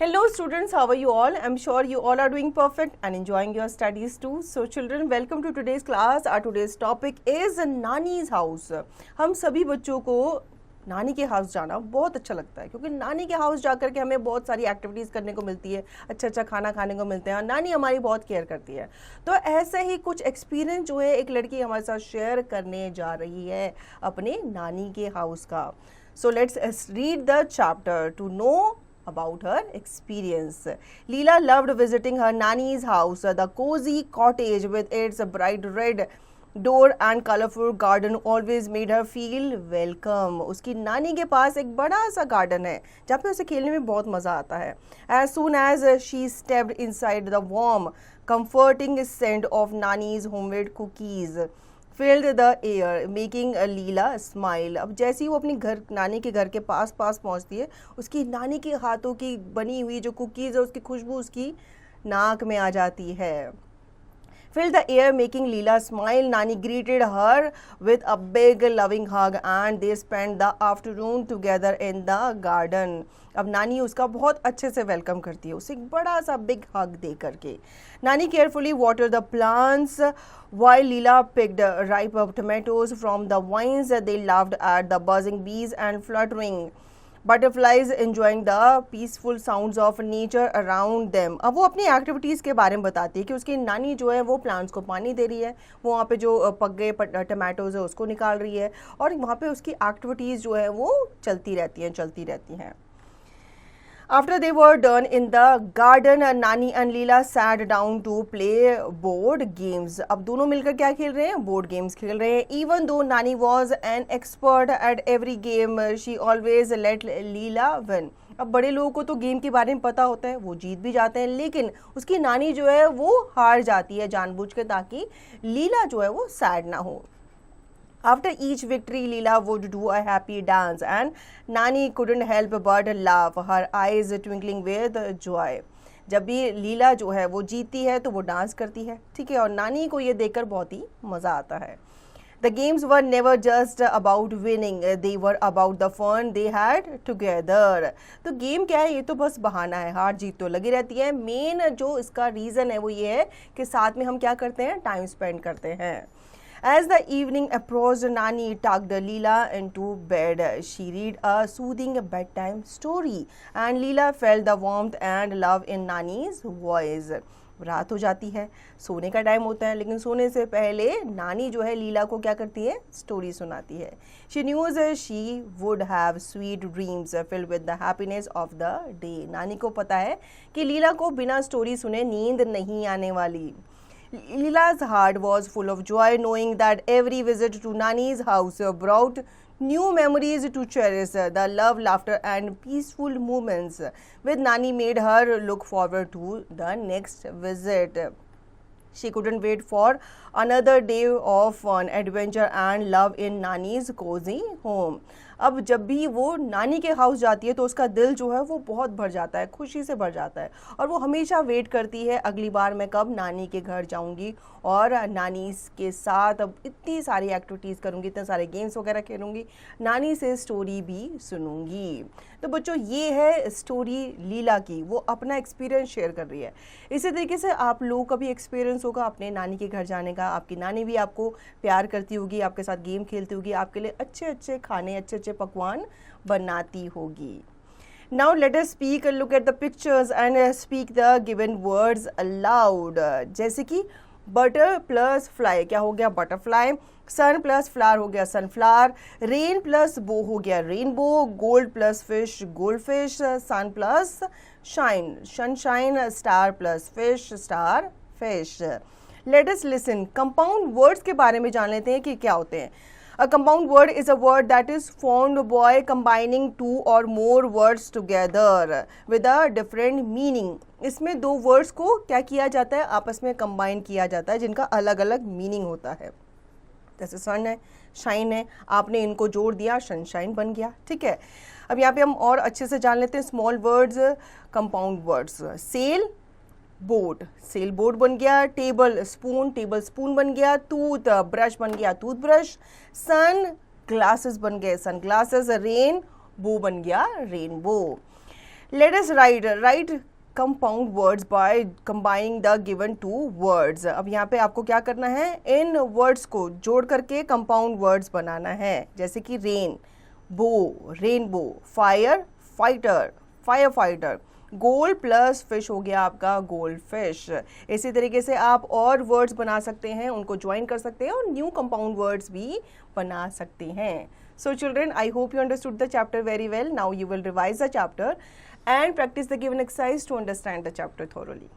Hello students, how are you all? I'm sure you all are doing perfect and enjoying your studies too. So children, welcome to today's class. Our today's topic is Nani's house. हम सभी बच्चों को नानी के house जाना बहुत अच्छा लगता है क्योंकि नानी के हाउस जाकर के हमें बहुत सारी एक्टिविटीज़ करने को मिलती है, अच्छा अच्छा खाना खाने को मिलते हैं और नानी हमारी बहुत केयर करती है। तो ऐसे ही कुछ एक्सपीरियंस जो है एक लड़की हमारे साथ शेयर करने जा रही है अपने नानी के हाउस का। So let's read the chapter to know about her experience. Leela loved visiting her nanny's house. The cozy cottage with its bright red door and colorful garden always made her feel welcome. उसकी नानी के पास एक बड़ा सा garden है जहाँ पे उसे खेलने में बहुत मज़ा आता है. As soon as she stepped inside, the warm, comforting scent of Nani's homemade cookies filled the air, making Leela smile. अब जैसे ही वो अपनी नानी के घर के पास पहुंचती है, उसकी नानी के हाथों की बनी हुई जो कुकीज़ है उसकी खुशबू उसकी नाक में आ जाती है. Filled the air, making Leela smile. Nani greeted her with a big loving hug and they spent the afternoon together in the garden. अब नानी उसका बहुत अच्छे से वेलकम करती है, उसे एक बड़ा सा बिग हग दे करके. नानी carefully watered the plants while Leela picked ripe tomatoes from the vines. They laughed at the buzzing bees and fluttering butterflies, enjoying the peaceful sounds of nature around them. अब वो अपनी एक्टिविटीज़ के बारे में बताती है कि उसकी नानी जो है वो प्लांट्स को पानी दे रही है, वो वहाँ पे जो पक गए टमाटोज़ है उसको निकाल रही है और वहाँ पे उसकी एक्टिविटीज़ जो है वो चलती रहती हैं. After they were done in the garden, Nani and Leela sat down to play board games. अब दोनों मिलकर क्या खेल रहे हैं? बोर्ड गेम्स खेल रहे हैं. Even though Nani was an expert at every game, she always let Leela win. अब बड़े लोगों को तो गेम के बारे में पता होता है, वो जीत भी जाते हैं, लेकिन उसकी नानी जो है वो हार जाती है जानबूझ के ताकि लीला जो है वो सैड ना हो. After each victory, Leela would do a happy dance and Nani couldn't help but laugh, her eyes twinkling with joy. जब भी लीला जो है वो जीतती है तो वो डांस करती है, ठीक है, और नानी को ये देखकर बहुत ही मज़ा आता है. The games were never just about winning, they were about the fun they had together. तो गेम क्या है? ये तो बस बहाना है, हार जीत तो लगी रहती है. मेन जो इसका रीज़न है वो ये है कि साथ में हम क्या करते हैं? टाइम स्पेंड करते हैं. As the evening approached, Nani tucked Leela into bed. She read a soothing bedtime story, and Leela felt the warmth and love in Nani's voice. रात हो जाती है, सोने का टाइम होता है, लेकिन सोने से पहले नानी जो है लीला को क्या करती है? स्टोरी सुनाती है. She knew she would have sweet dreams filled with the happiness of the day. नानी को पता है कि लीला को बिना स्टोरी सुने नींद नहीं आने वाली. Leela's heart was full of joy knowing that every visit to Nani's house brought new memories to cherish. The love, laughter and peaceful moments with Nani made her look forward to the next visit. She couldn't wait for another day of fun, adventure and love in Nani's cozy home. अब जब भी वो नानी के house जाती है तो उसका दिल जो है वो बहुत भर जाता है, खुशी से भर जाता है और वो हमेशा वेट करती है अगली बार मैं कब नानी के घर जाऊंगी और नानी के साथ अब इतनी सारी एक्टिविटीज़ करूंगी, इतने सारे गेम्स वगैरह खेलूंगी, नानी से स्टोरी भी सुनूंगी. तो बच्चों ये है स्टोरी लीला की, वो अपना एक्सपीरियंस शेयर कर रही है. इसी तरीके से आप लोगों का भी एक्सपीरियंस होगा अपने नानी के घर जाने का. आपकी नानी भी आपको प्यार करती होगी, आपके साथ गेम खेलती होगी, आपके लिए अच्छे अच्छे खाने, अच्छे अच्छे पकवान बनाती होगी. Now let us speak, look at the pictures and speak the given words aloud. जैसे कि बटर प्लस फ्लाई क्या हो गया? बटरफ्लाई. सन प्लस फ्लावर हो गया सनफ्लावर. रेन प्लस बो हो गया rainbow. Gold plus fish gold fish. Sun plus shine sunshine. Star plus fish star fish. Let us listen. Compound words के बारे में जान लेते हैं कि क्या होते हैं. A compound word is a word that is formed by combining two or more words together with a different meaning. इसमें दो वर्ड्स को क्या किया जाता है? आपस में कंबाइन किया जाता है जिनका अलग अलग मीनिंग होता है. जैसे सन है, शाइन है, आपने इनको जोड़ दिया, सनशाइन बन गया, ठीक है. अब यहाँ पे हम और अच्छे से जान लेते हैं small words, compound words. Sail boat, sail boat बन गया. टेबल स्पून बन गया. टूथ ब्रश बन गया टूथ ब्रश. सन ग्लासेस बन गए सन ग्लासेस. रेन बो बन गया rainbow. Let us write compound words by combining the given two words. अब यहाँ पे आपको क्या करना है, इन वर्ड्स को जोड़ करके कंपाउंड वर्ड्स बनाना है, जैसे कि rain, bow, rainbow, fire, fighter, fire fighter, gold plus fish हो गया आपका गोल्ड फिश। इसी तरीके से आप और वर्ड्स बना सकते हैं, उनको ज्वाइन कर सकते हैं और न्यू कंपाउंड वर्ड्स भी बना सकते हैं। So children, I hope you understood the chapter very well. Now you will revise the chapter and practice the given exercise to understand the chapter thoroughly.